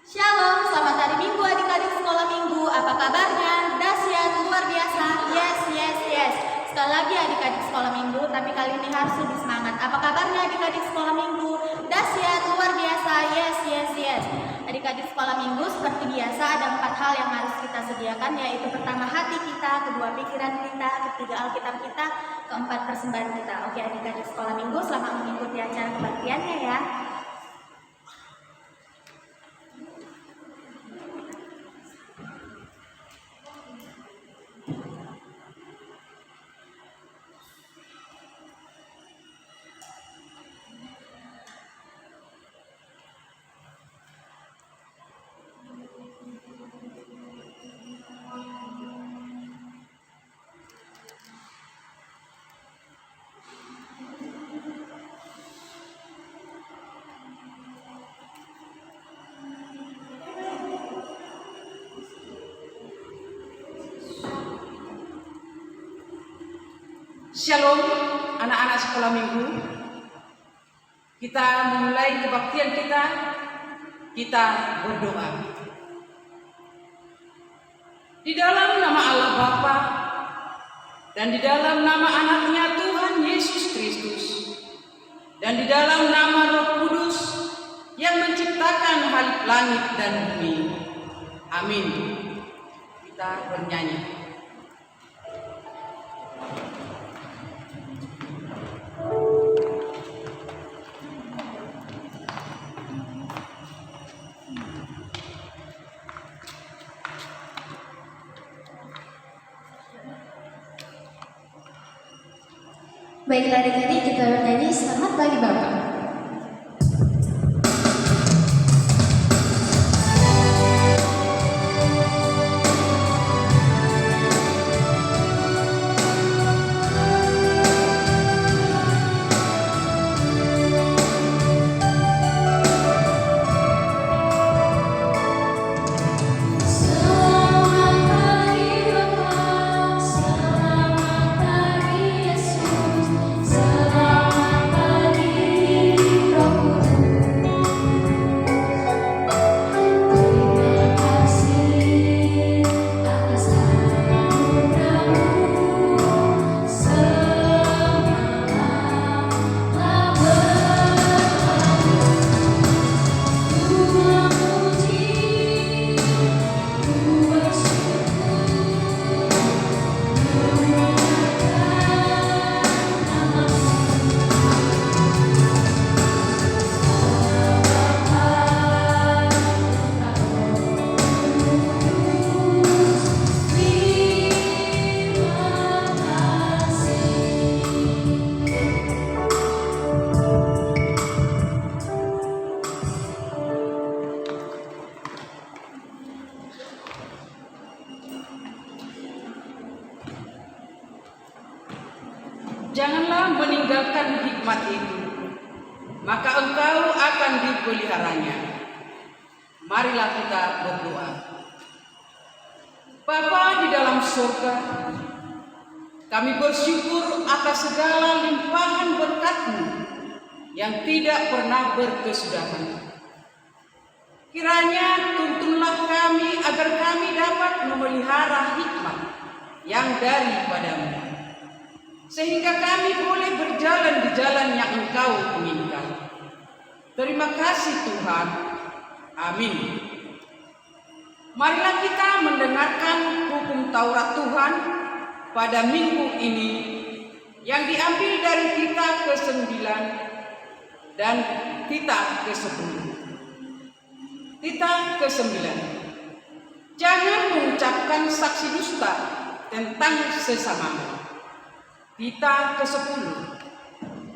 Shalom, selamat hari Minggu adik-adik sekolah minggu. Apa kabarnya? Dahsyat, luar biasa. Yes, yes, yes. Sekali lagi adik-adik sekolah minggu, tapi kali ini harus lebih semangat. Apa kabarnya adik-adik sekolah minggu? Dahsyat, luar biasa. Yes, yes, yes. Adik-adik sekolah minggu, seperti biasa ada 4 hal yang harus kita sediakan, yaitu pertama hati kita, kedua pikiran kita, ketiga Alkitab kita, keempat persembahan kita. Oke adik-adik sekolah minggu, selamat mengikuti acara kebaktiannya ya. Shalom anak-anak sekolah minggu. Kita memulai kebaktian kita berdoa. Di dalam nama Allah Bapa dan di dalam nama anaknya Tuhan Yesus Kristus dan di dalam nama Roh Kudus yang menciptakan langit dan bumi. Amin. Kita bernyanyi. Baiklah adik-adik, kita bernyanyi Selamat Pagi Bapak. Janganlah meninggalkan hikmat itu, maka engkau akan dipeliharanya. Marilah kita berdoa. Bapa di dalam surga, kami bersyukur atas segala limpahan berkat-Mu yang tidak pernah berkesudahan. Kiranya tuntunlah kami agar kami dapat memelihara hikmat yang daripada-Mu, sehingga kami boleh berjalan di jalan yang Engkau inginkan. Terima kasih Tuhan. Amin. Marilah kita mendengarkan hukum Taurat Tuhan pada minggu ini yang diambil dari Tita ke-9 dan Tita ke-10. Tita ke-9. Jangan mengucapkan saksi dusta tentang sesamamu. Tita ke-10.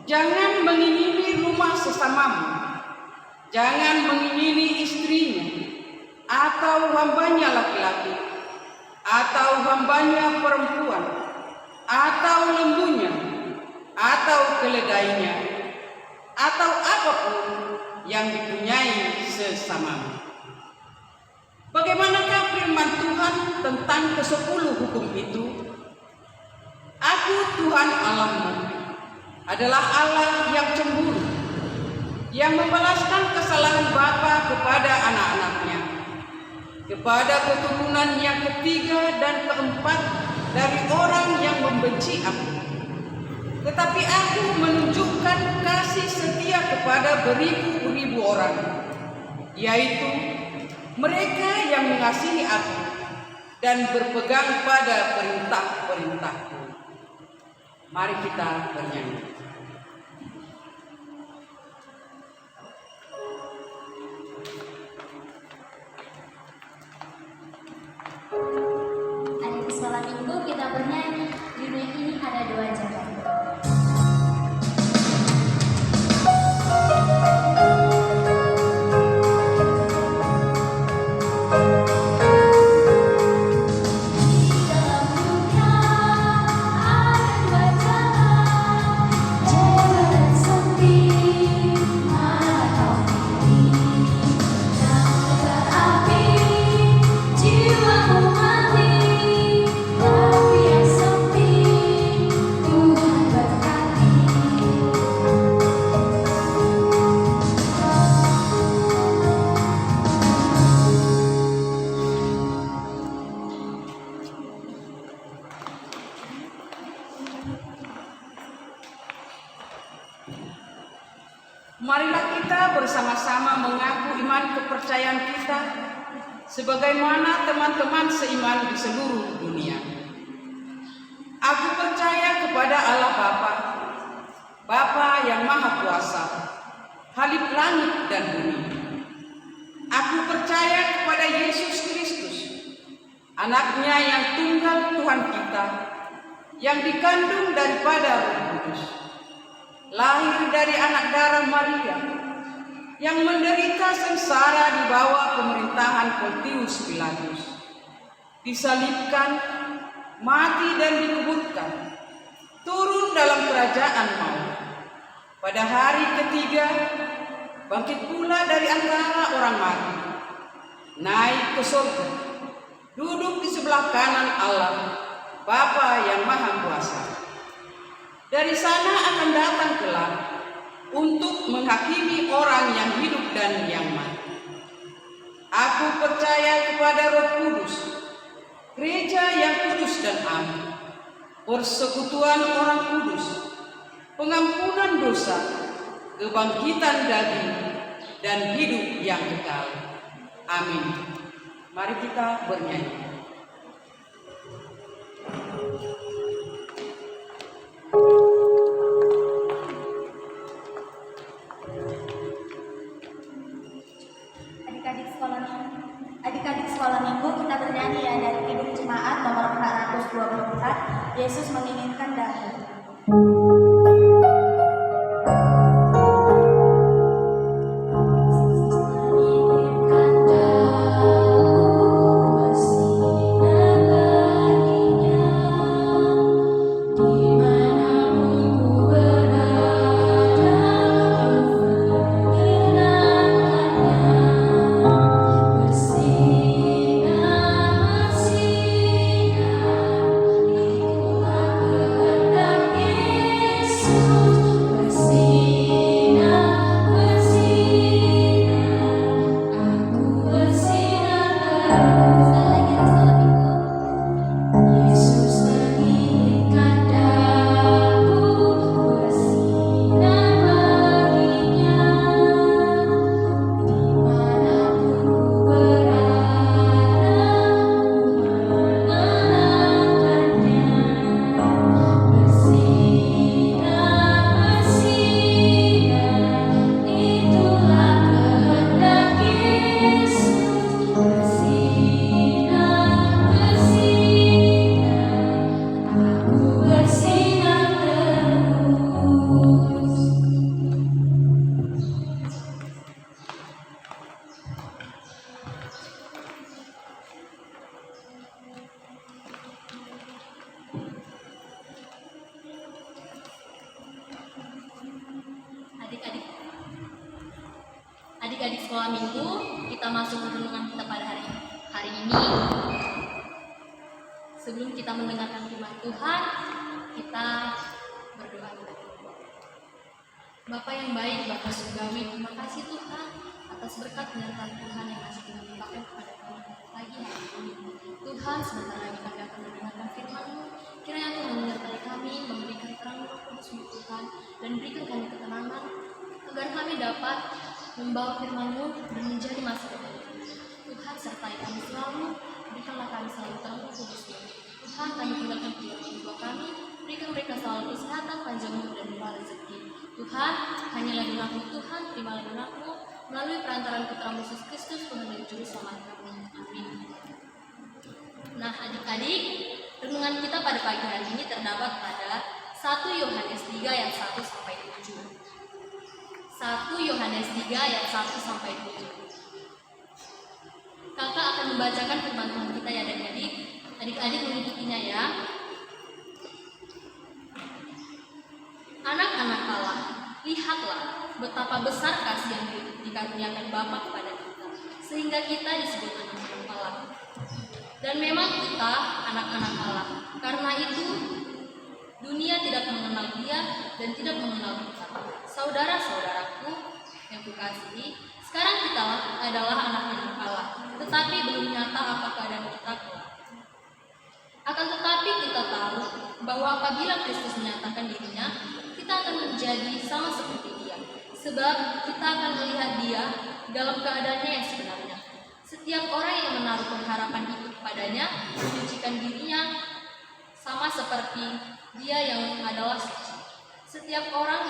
Jangan mengingini rumah sesamamu. Jangan mengingini istrinya, atau hambanya laki-laki, atau hambanya perempuan, atau lembunya, atau keledainya, atau apapun yang dipunyai sesamamu. Bagaimanakah firman Tuhan tentang ke-10 hukum itu? Aku Tuhan Allahmu adalah Allah yang cemburu, yang membalaskan kesalahan bapa kepada anak-anaknya kepada keturunan yang ketiga dan keempat dari orang yang membenci aku. Tetapi aku menunjukkan kasih setia kepada beribu-ribu orang, yaitu mereka yang mengasihi aku dan berpegang pada perintah-perintahku. Mari kita bernyanyi. Adik sekolah minggu kita bernyanyi. Di dunia ini ada dua jalan. Marilah kita bersama-sama mengaku iman kepercayaan kita sebagaimana teman-teman seiman di seluruh dunia. Aku percaya kepada Allah Bapa yang Maha Kuasa, Khalif langit dan bumi. Aku percaya kepada Yesus Kristus, Anaknya yang tunggal Tuhan kita, yang dikandung daripada Roh Kudus, lahir dari anak darah Maria, yang menderita sengsara di bawah pemerintahan Pontius Pilatus, disalibkan, mati dan dikuburkan, turun dalam kerajaan maut. Pada hari ketiga, bangkit pula dari antara orang mati, naik ke surga, duduk di sebelah kanan Allah, Bapa yang Maha Kuasa. Dari sana akan datang kelak untuk menghakimi orang yang hidup dan yang mati. Aku percaya kepada Roh Kudus, gereja yang kudus dan aman, persekutuan orang kudus, pengampunan dosa, kebangkitan daging, dan hidup yang kekal. Amin. Mari kita bernyanyi. Adik-adik sekolah minggu kita bernyanyi ya dari Kidung Jemaat nomor 424, Yesus menginginkan damai. Adik-adik sekolah minggu, kita masuk ke renungan kita pada hari ini. Sebelum kita mendengarkan firman Tuhan, kita berdoa. Bapa yang baik, Bapa surgawi, terima kasih Tuhan atas berkat penyertaan Tuhan yang masih Tuhan limpahkan kepada kami pagi hari ini. Tuhan, sebentar lagi kami akan mendengarkan firman-Mu. Kiranya Tuhan menyertai kami, memberikan terang Roh Kudus-Mu Tuhan, dan berikan kami ketenangan, agar kami dapat membawa firman-Mu dan menjadi masa depan. Tuhan, sertai kami selalu, berikanlah kami selalu terang Roh Kudus-Mu. Tuhan, kami tinggalkan kedua orang tua kami, berikan mereka selalu kesehatan, panjang umur, dan limpah rezeki. Tuhan, hanyalah doa-Mu Tuhan, terimalah doa-Mu melalui perantaraan Putra Yesus Kristus, Tuhan dan Juru Selamat kami. Amin. Nah, adik-adik, renungan kita pada pagi hari ini terdapat pada 1 Yohanes 3 ayat 1 sampai 7. 1 Yohanes 3 ayat 1 sampai 7. Kakak akan membacakan firman Tuhan kita ya adik-adik. Adik-adik mengikutinya ya. Anak-anak Allah, lihatlah betapa besar kasih yang dikaruniakan Bapa kepada kita, sehingga kita disebut anak-anak Allah. Dan memang kita anak-anak Allah. Karena itu dunia tidak mengenal Dia dan tidak mengenal kita. Saudara-saudaraku yang kukasihi, sekarang kita adalah anak-anak Allah, tetapi belum nyata apa keadaan kita kelak. Akan tetapi kita tahu bahwa apabila Kristus menyatakan dirinya, kita akan menjadi sama seperti Dia, sebab kita akan melihat Dia dalam keadaannya yang sebenarnya. Setiap orang yang menaruh pengharapan itu kepadanya menyucikan dirinya sama seperti Dia yang adalah suci. Setiap orang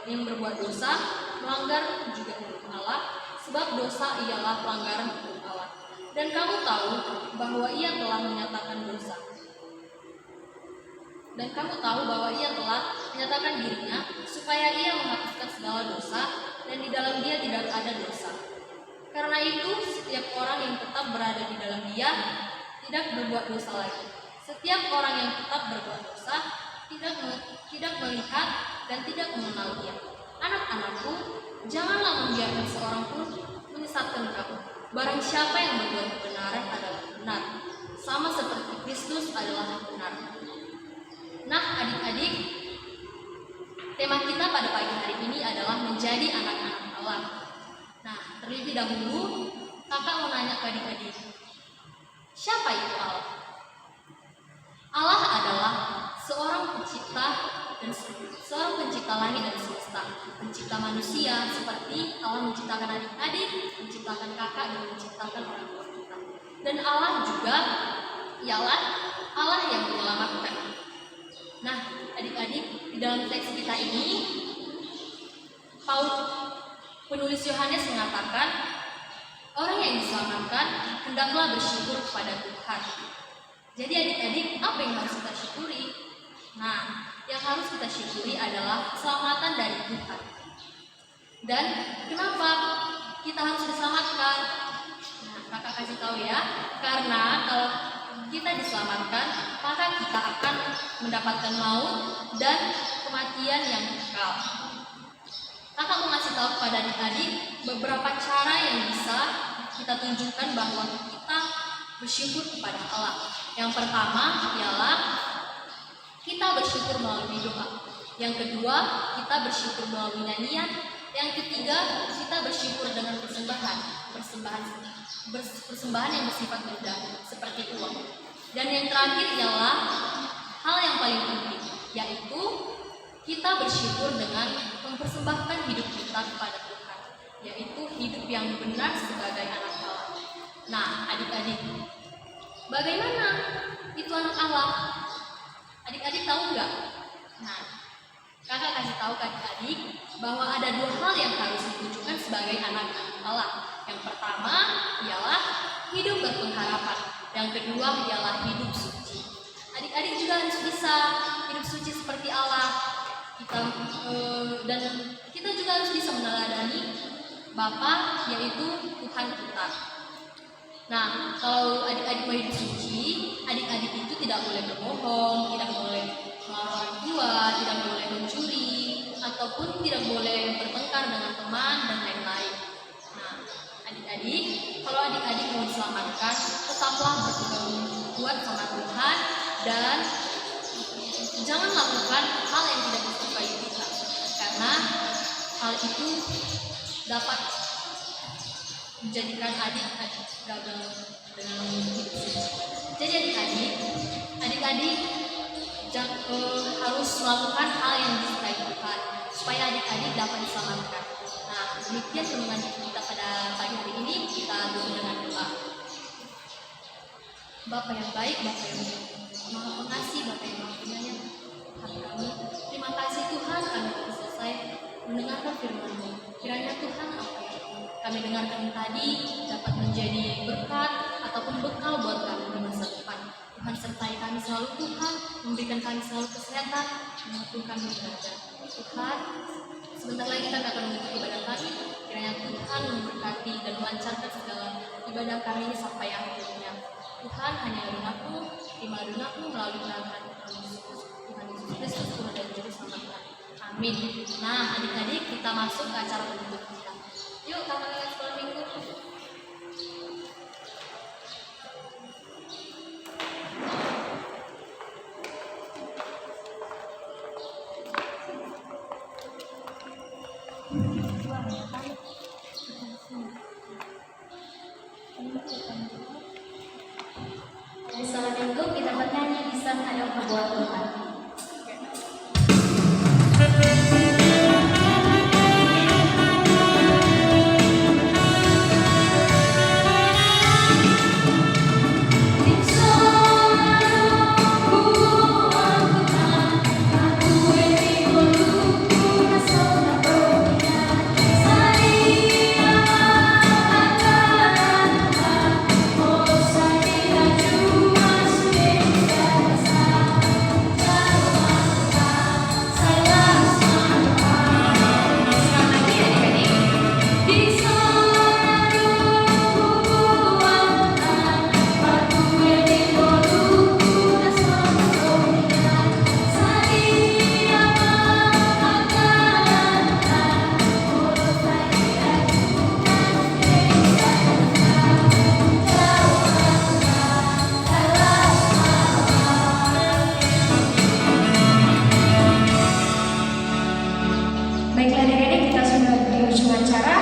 yang berbuat dosa melanggar juga hukum Allah, sebab dosa ialah pelanggaran hukum Allah. Dan kamu tahu bahwa Ia telah menyatakan dosa. Dan kamu tahu bahwa Ia telah menyatakan dirinya supaya Ia menghapuskan segala dosa, dan di dalam Dia tidak ada dosa. Karena itu setiap orang yang tetap berada di dalam Dia tidak berbuat dosa lagi. Setiap orang yang tetap berbuat dosa tidak melihat dan tidak mengenal Dia. Anak-anakku, janganlah membiarkan seorang pun menyesatkan kamu. Barang siapa yang berbuat kebenaran adalah benar, sama seperti Kristus adalah benar. Nah, adik-adik, tema kita pada pagi hari ini adalah menjadi anak-anak Allah. Nah, terlebih dahulu, kakak mau nanya ke adik-adik, siapa itu Allah? Allah adalah seorang pencipta dan seorang pencipta langit dan semesta, pencipta manusia seperti Allah menciptakan adik-adik, menciptakan kakak, dan menciptakan orang tua kita. Dan Allah juga ialah Allah yang menyelamatkan. Nah, adik-adik, di dalam teks kita ini, penulis Yohanes mengatakan, orang yang diselamatkan hendaklah bersyukur kepada Tuhan. Jadi adik-adik, apa yang harus kita syukuri? Nah, yang harus kita syukuri adalah keselamatan dari Tuhan. Dan kenapa kita harus diselamatkan? Nah, kakak kasih tahu ya, karena kalau kita diselamatkan, maka kita akan mendapatkan maut dan kematian yang kekal. Kakak mau ngasih tahu kepada adik-adik beberapa cara yang bisa kita tunjukkan bahwa kita bersyukur kepada Allah. Yang pertama ialah kita bersyukur melalui doa. Yang kedua, kita bersyukur melalui nyanyian. Yang ketiga, kita bersyukur dengan persembahan yang bersifat benda seperti uang. Dan yang terakhir ialah hal yang paling penting, yaitu kita bersyukur dengan mempersembahkan hidup kita kepada Tuhan, yaitu hidup yang benar sebagai anak Allah. Nah, adik-adik, bagaimana itu anak Allah? Adik-adik tahu nggak? Nah, kakak kasih tahu ke adik-adik bahwa ada dua hal yang harus ditunjukkan sebagai anak-anak Allah. Yang pertama ialah hidup berpengharapan. Yang kedua ialah hidup suci. Adik-adik juga harus bisa hidup suci seperti Allah. Dan kita juga harus bisa meneladani Bapa, yaitu Tuhan kita. Nah, kalau adik-adik mau hidup suci, adik-adik itu tidak boleh berbohong, tidak boleh melawan orang tua, tidak boleh mencuri, ataupun tidak boleh bertengkar dengan teman dan lain-lain. Nah, adik-adik, kalau adik-adik mau diselamatkan, tetaplah berpegang kuat sama Tuhan dan jangan lakukan hal yang tidak disukai Tuhan, karena hal itu dapat menjadikan adik-adik gagal dalam hidup ini. Jadi adik-adik harus melakukan hal yang disukai Tuhan supaya adik-adik dapat diselamatkan. Nah, demikian renungan kita pada pagi hari ini. Kita tutup dengan doa. Bapa yang baik, Bapa yang Maha Pengasih, Bapa yang Maha Penyayang Tuhan kami, terima kasih Tuhan kami telah selesai mendengarkan firman-Mu. Kiranya Tuhan apa yang kami dengarkan tadi dapat menjadi berkat ataupun bekal buat kami di masa depan. Tuhan sertai kami selalu Tuhan, memberikan kami selalu kesehatan, maupun kami belajar. Tuhan, sebentar lagi kami akan mengikuti ibadah kami. Kiranya Tuhan memberkati dan melancarkan segala ibadah kami ini sampai akhirnya. Tuhan, hanya doaku, terima doaku melalui tangan Tuhan Yesus Kristus, Tuhan dan Juru Selamat kami. Amin. Nah, adik-adik, kita masuk ke acara penutup kita. Yuk, kita sekolah minggu. Di sekolah minggu kita bernyanyi di sana ada buat Tuhan. Baiklah adik-adik, kita sudah di ujung acara.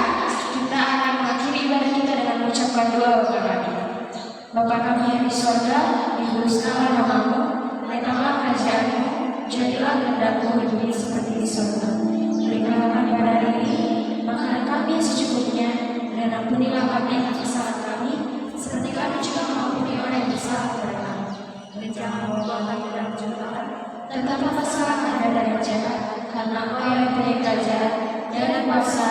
Kita akan mengakhiri ibadah kita dengan mengucapkan doa Bapa kami. Bapa kami yang di surga, dikuduskanlah namamu, datanglah kerajaanmu, jadilah kehendak-Mu di bumi seperti di surga. Berikanlah kami pada hari ini makanan kami yang secukupnya, dan ampunilah kami atas kesalahan kami, seperti kami juga mengampuni orang yang bersalah kepada kami. Dan jangan membawa kami dalam cobaan, tetapi bebaskanlah kami dari yang jahat, karena Engkau yang punya kerajaan dan kuasa